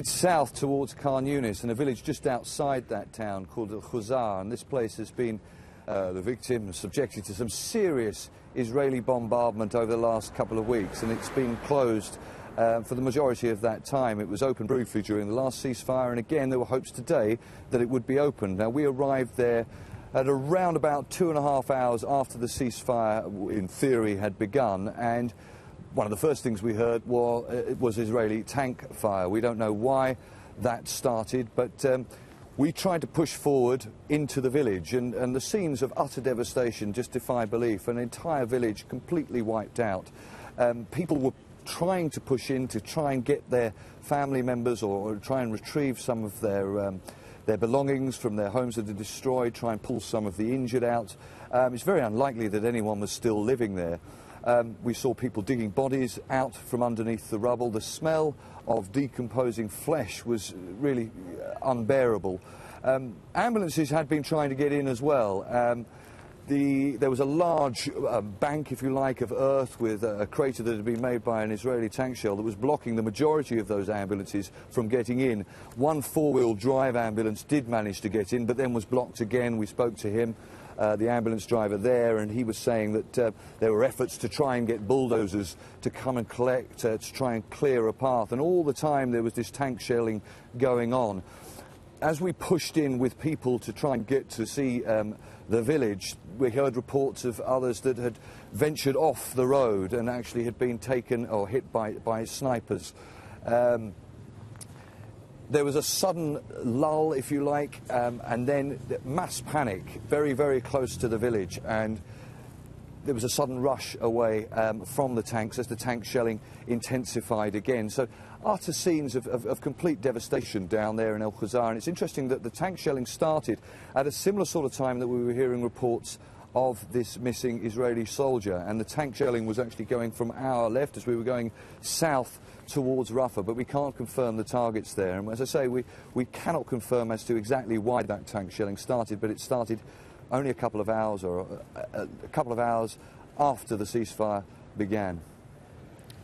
South towards Khan Yunis, in a village just outside that town called Gaza, and this place has been the victim subjected to some serious Israeli bombardment over the last couple of weeks, and it's been closed for the majority of that time. It was open briefly during the last ceasefire, and again there were hopes today that it would be opened. Now, we arrived there at around about 2.5 hours after the ceasefire, in theory, had begun, and one of the first things we heard was Israeli tank fire. We don't know why that started, but we tried to push forward into the village, and the scenes of utter devastation just defy belief. An entire village completely wiped out. People were trying to push in to try and get their family members or try and retrieve some of their belongings from their homes that are destroyed, try and pull some of the injured out. It's very unlikely that anyone was still living there. We saw people digging bodies out from underneath the rubble. The smell of decomposing flesh was really unbearable. Ambulances had been trying to get in as well. There was a large bank, if you like, of earth with a crater that had been made by an Israeli tank shell that was blocking the majority of those ambulances from getting in. One four-wheel drive ambulance did manage to get in, but then was blocked again. We spoke to him, the ambulance driver there, and he was saying that there were efforts to try and get bulldozers to come and collect, to try and clear a path, and all the time there was this tank shelling going on. As we pushed in with people to try and get to see the village, we heard reports of others that had ventured off the road and actually had been taken or hit by snipers. There was a sudden lull, if you like, and then mass panic very, very close to the village, and there was a sudden rush away from the tanks as the tank shelling intensified again. So utter scenes of complete devastation down there in Al-Khuzar, and it's interesting that the tank shelling started at a similar sort of time that we were hearing reports of this missing Israeli soldier, and the tank shelling was actually going from our left as we were going south towards Rafah, but we can't confirm the targets there. And as I say, we cannot confirm as to exactly why that tank shelling started, but it started only a couple of hours after the ceasefire began.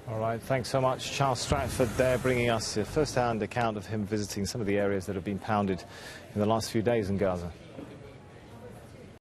All right, thanks so much. Charles Stratford there, bringing us a first-hand account of him visiting some of the areas that have been pounded in the last few days in Gaza.